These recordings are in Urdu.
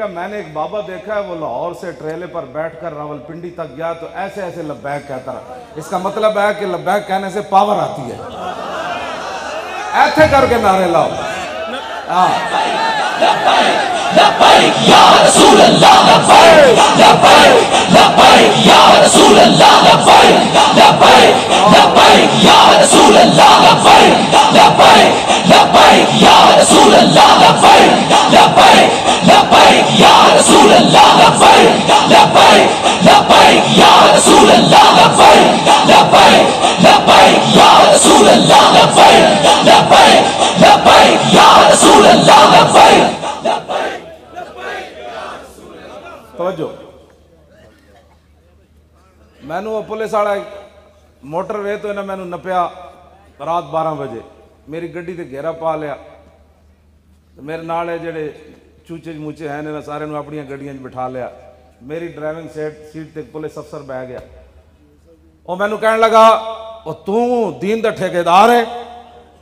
میں نے ایک بابا دیکھا ہے وہ لاہور سے ٹریلے پر بیٹھ کر راولپنڈی تک گیا تو ایسے ایسے لبیک کہتا رہا. اس کا مطلب ہے کہ لبیک کہنے سے پاور آتی ہے. ایسے کر کے نعرے لاؤ. لبیک یا رسول اللہ لبیک لبیک لبیک یا رسول اللہ لبیک لبیک لبیک یا رسول اللہ لبیک لبیک لبیک یا رسول اللہ لبیک لبیک لبیک یا رسول اللہ لبیک لبیک لبیک یا رسول اللہ لبیک لبیک لبیک یا رسول اللہ لبیک لبیک لبیک یا رسول اللہ لبیک. توجہ. میں نے وہ پولیس والا موٹر وے تو انہیں میں نے نپیا رات 12 بجے میری گڈی تے گھیرا پا لیا. میرے نال جڑے چوچے موچے ہیں انہیں سارے اپنی گڈیاں بٹھا لیا. میری ڈرائیونگ سیٹ تے پولیس افسر بہ گیا. وہ میں نے کہنے لگا وہ تو دین دا ٹھیکیدار ہے,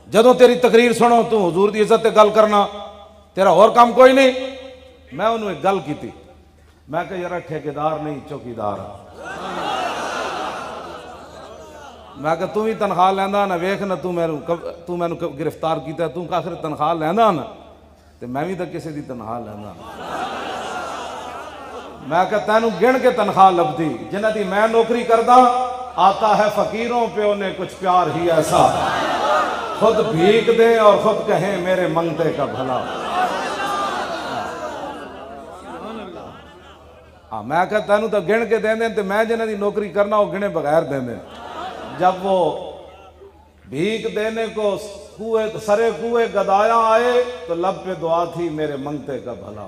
جدوں تیری تقریر سنو تو حضور دی عزت تے گل کرنا, تیرا اور کام کوئی نہیں. میں انہوں ایک گل کی تھی, میں کہ یار ٹھیکیدار نہیں چوکیدار ہے. میں کہ تم ہی تنخواہ لینا نہ ویخ نہ تو میں نے گرفتار کیتا, تو آخر تنخواہ لینا نا تو میں بھی تو کسی دی تنخواہ لینا. میں کہ تینوں گن کے تنخواہ لبدی جنہ دی میں نوکری کردہ. آتا ہے فقیروں پہ انہیں کچھ پیار ہی ایسا, خود بھیک دیں اور خود کہیں میرے منگتے کا بھلا. میں کہتا ہوں تو گن کے دیں دیں تو میں جنہیں دی نوکری کرنا وہ گنے بغیر دیں دیں. جب وہ بھیک دینے کو سرے کوئے گدایا آئے تو لب پہ دعا تھی میرے منگتے کا بھلا.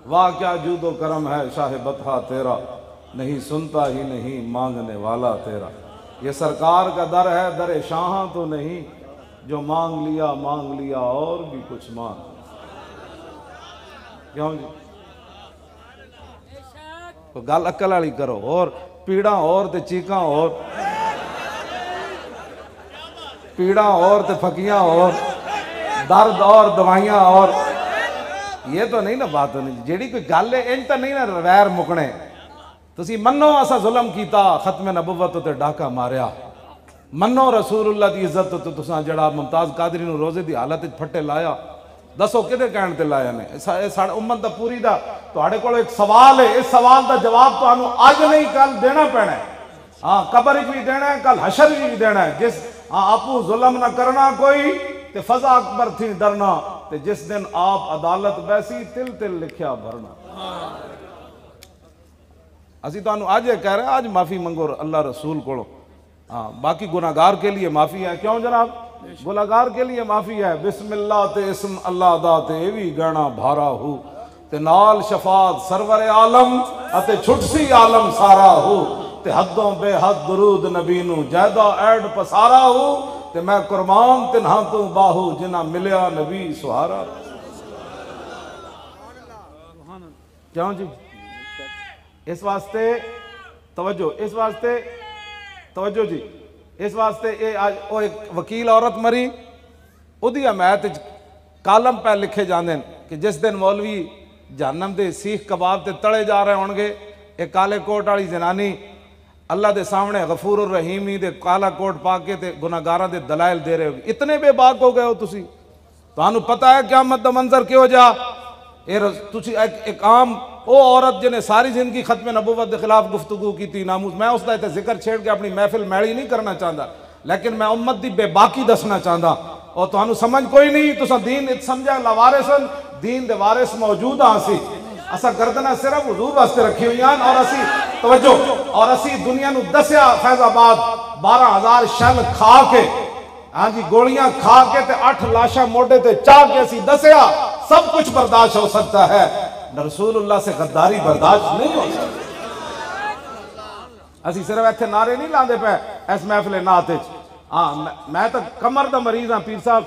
واہ کیا جود و کرم ہے شاہ بطحہ تیرا, نہیں سنتا ہی نہیں مانگنے والا تیرا. یہ سرکار کا در ہے در شاہاں تو نہیں, جو مانگ لیا اور بھی کچھ مانگ. کیوں جی گل عقل والی کرو, اور پیڑاں اور تے چیکاں اور, پیڑاں اور تے پھکیاں اور, درد اور دوائیاں اور. یہ تو نہیں نا بات ہونی جیڑی کوئی گل ہے ان تو نہیں نا ویر مکنے. تسی منو اسا ظلم کیتا ختم نبوت تے ڈاکہ ماریا, منو رسول اللہ دی عزت تو تساں جڑا ممتاز قادری نو روزے دی حالت پھٹے لایا. دسو کدے کہن تے لایا نے ساڑے امت دا پوری دا. تواڈے کول ایک سوال ہے, اس سوال دا جواب تانوں اج نہیں کل دینا پینا ہے. ہاں قبر وچ بھی دینا ہے, کل حشر وچ بھی دینا ہے. جس آپو ظلم نہ کرنا کوئی تے فضا اکبر تھی ڈرنا, تے جس دن آپ عدالت بیسی تل تل لکھیا بھرنا. اسی تانوں آج یہ کہہ رہے ہیں آج معافی منگو اللہ رسول کو. ہاں باقی گناہگار کے لیے معافی ہے. کیوں جناب گناہگار کے لیے معافی ہے. بسم اللہ تے اسم اللہ دا تے ایوی گانا بھارا ہو, تے نال شفاعت سرور عالم اتے چھٹسی عالم سارا ہو, تے حدوں بے حد درود نبی نو جیدہ ایڈ پسارا ہو, تے میں قربان تنہا تو باہو جنہ ملیا نبی سہارا. کیوں جی اس واسطے توجہ, اس واسطے توجہ جی, اس واسطے ایک وکیل عورت مری ادھی حمایت کالم پہ لکھے جاندے کہ جس دن مولوی جہنم دے سیخ کباب تے تڑے جا رہے ہونگے, ایک کالے کوٹ والی زنانی اللہ دے سامنے غفور الرحیمی دے کالا کوٹ پا کے تے گناہگاراں دے دلائل دے رہے ہوگی. اتنے بے باک ہو گئے ہو تسی, تانوں پتہ ہے قیامت دا منظر کیوں جا. تسی ایک عام او عورت جنہیں ساری زندگی ختم نبوت دے خلاف گفتگو کی تھی ناموس. میں اس دا تے ذکر چھیڑ کے اپنی محفل میلی نہیں کرنا چاہتا, لیکن میں امت دی بے باکی دسنا چاہتا. اور تانوں سمجھ کوئی نہیں, تساں دین سمجھا لاوارثن, دین دے وارث موجود ہاں سی. اسا گردنہ صرف حضور واسطے رکھی ہوئی ہیں. اور اسی توجہ, اور اسی دنیا نو دسیا فیض آباد 12,000 شل کھا کے, ہاں جی گولیاں کھا کے تے 8 لاشاں موڈے تے چاہ کے اسی دسیا سب کچھ برداشت ہو سکتا ہے, رسول اللہ سے غداری برداشت نہیں ہو سکتا. اسی صرف ایتھے نعرے نہیں لاندے پہ اس محفل نعت وچ. ہاں میں تو کمر دا مریض ہاں پیر صاحب,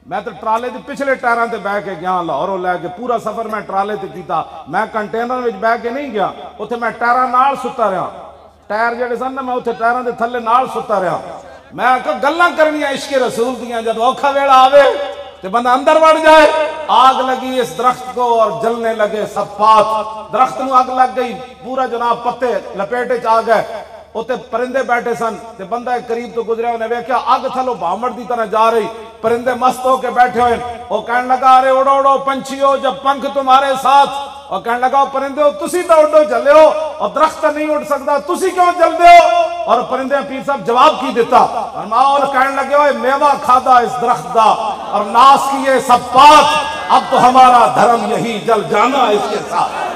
میں تو ٹرالے دے پچھلے ٹائراں تے بہ کے گیا لاہوروں لے کے, پورا سفر میں ٹرالے تے کیتا. میں کنٹینر وچ بہ کے نہیں گیا, اوتھے میں ٹائراں نال ستا رہا. ٹائر جڑے سن میں اوتھے ٹائراں دے تھلے نال ستا رہا. میں کہ گلاں کرنیاں عشق رسول دیاں, جب اوکھا ویلا آوے تو بندہ اندر بڑھ جائے، آگ لگی اس درخت کو اور جلنے لگے صفات، درخت نو آگ لگ گئی، پورا جناب پتے لپیٹے چ آ گئے، اوتے پرندے بیٹھے سن، تے بندہ قریب تو گزریا، انہیں ویکھیا اگ تھلو بھامڑ دی طرح جا رہی، پرندے مست ہو کے بیٹھے ہوئے، وہ کہنے لگا ارے اڑو اڑو پنچھیو جب پنکھ تمہارے ساتھ، اور کہنے لگا پرندے ہو تسی تو اڈو چلے ہو اور درخت نہیں اڑ سکتا، تسی کیوں چل دے ہو؟ اور پرندے پیر صاحب جواب کی دیتا، اور کہنے لگے ہوئے میوہ کھادا اس درخت دا اور ناس کیے سب پاک، اب تو ہمارا دھرم یہی جل جانا اس کے ساتھ۔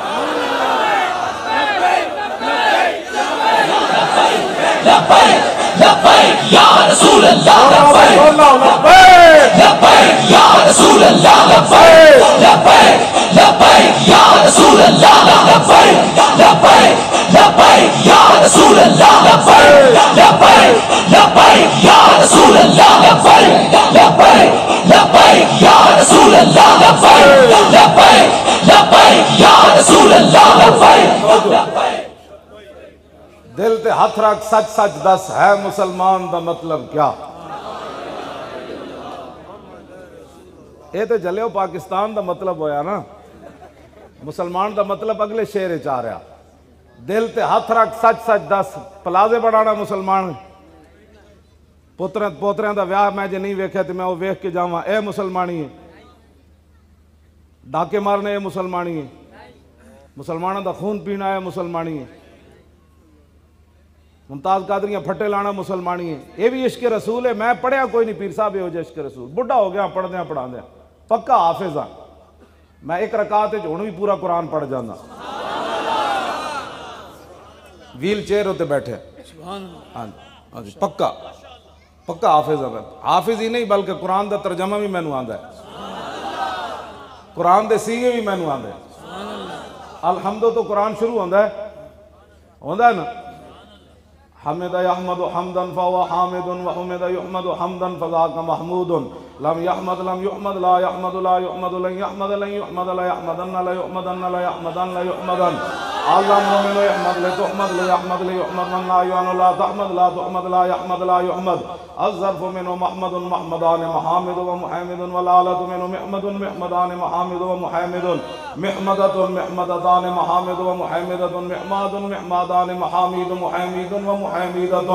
لبیک لبیک یا رسول اللہ لبیک لبیک یا رسول اللہ لبیک لبیک لبیک یا رسول اللہ لبیک لبیک لبیک یا رسول اللہ لبیک لبیک لبیک یا رسول اللہ لبیک لبیک لبیک یا رسول اللہ لبیک لبیک لبیک یا رسول اللہ لبیک۔ دل تے ہاتھ رکھ سچ سچ دس، ہے مسلمان دا مطلب کیا؟ اے تے جلے ہو پاکستان دا مطلب ہویا نا، مسلمان دا مطلب اگلے شعر چاہ رہا، دل تے ہاتھ رکھ سچ سچ دس، پلازے بڑھانا مسلمان، پوتریاں دا ویاہ میں جے نہیں ویکھے تے میں وہ ویکھ کے جاواں، اے مسلمانی ہے، ڈاکے مارنے اے مسلمانی ہے، مسلمانوں دا خون پینا ہے مسلمانی ہے، ممتاز قادریاں پھٹے لانا مسلمانی ہے، یہ بھی عشق رسول ہے۔ میں پڑھیا کوئی نہیں پیر صاحب ہو جائے عشق رسول، بڑھا ہو گیا پڑھ دیا پڑھا دیا، پکا حافظ ہاں، میں ایک رکعت ہوں بھی پورا قرآن پڑھ جانا، ویل چیئر ہوتے بیٹھے، ہاں جی پکا پکا حافظ ہے، حافظ ہی نہیں بلکہ قرآن دا ترجمہ بھی مینوں آندا ہے، قرآن دے سیغے بھی مینوں آندے، الحمدو تو قرآن شروع ہوندا ہے نا، حمد یحمد حمدا فهو حامد وحمد یحمد حمدا فذاک محمود لم یحمد لم یحمد لا یحمد لا یحمد لن یحمد لن یحمد لا یحمدن لا یحمدن لا یحمدن لا یحمدن اللهم من يحمد لتحمد ليحمد ليحمد من لا يعن لا تحمد لا تحمد لا يحمد لا يحمد الظرف منه محمد محمدان محامد ومحامد والآلة منه محمد محمدان محامد ومحامد محمدة محمدتان محامد ومحامدة محماد محمدان محامد محامد ومحامدة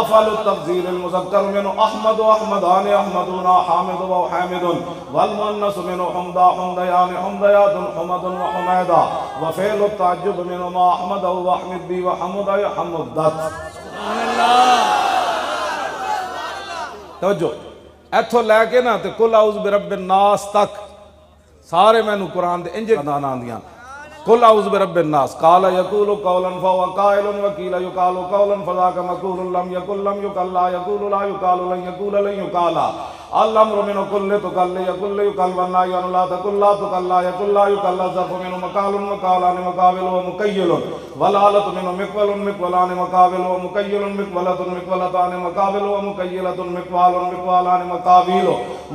أفعل التفضيل المذكر منه أحمد وأحمدان أحمدون حامد وحامد والمؤنث منه حمدا حمديان حمديات حمد وحميدا وفعل التعجب منه ما احمد و احمد بی و حمد حمد دت۔ توجہ ایتھو لے کے نا تے کل اعوذ برب الناس تک سارے میں نو قرآن دے انجے دانا دیاں، کل اعوذ برب الناس قال یقول قولا فهو قائل وقیل یقال قولا فذاک مقول لم یقل لم یقل لا یقول لا یقال لن یقول لن یقال الامر منه كل تقل يقل يقل والنهي عن لا تقل لا تقل لا يقل لا يقل الظرف منه مقال مقالان مقابل ومكيل والآلة منه مقبل مقبلان مقابل ومكيل مقبلة مقبلتان مقابل ومكيلة مقبال مقبالان مقابل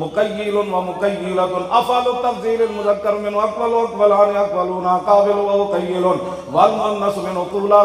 مكيل ومكيلة أفعل التفضيل المذكر منه أقبل وأقبلان أقبلون قابل ومكيل والمؤنث منه قولا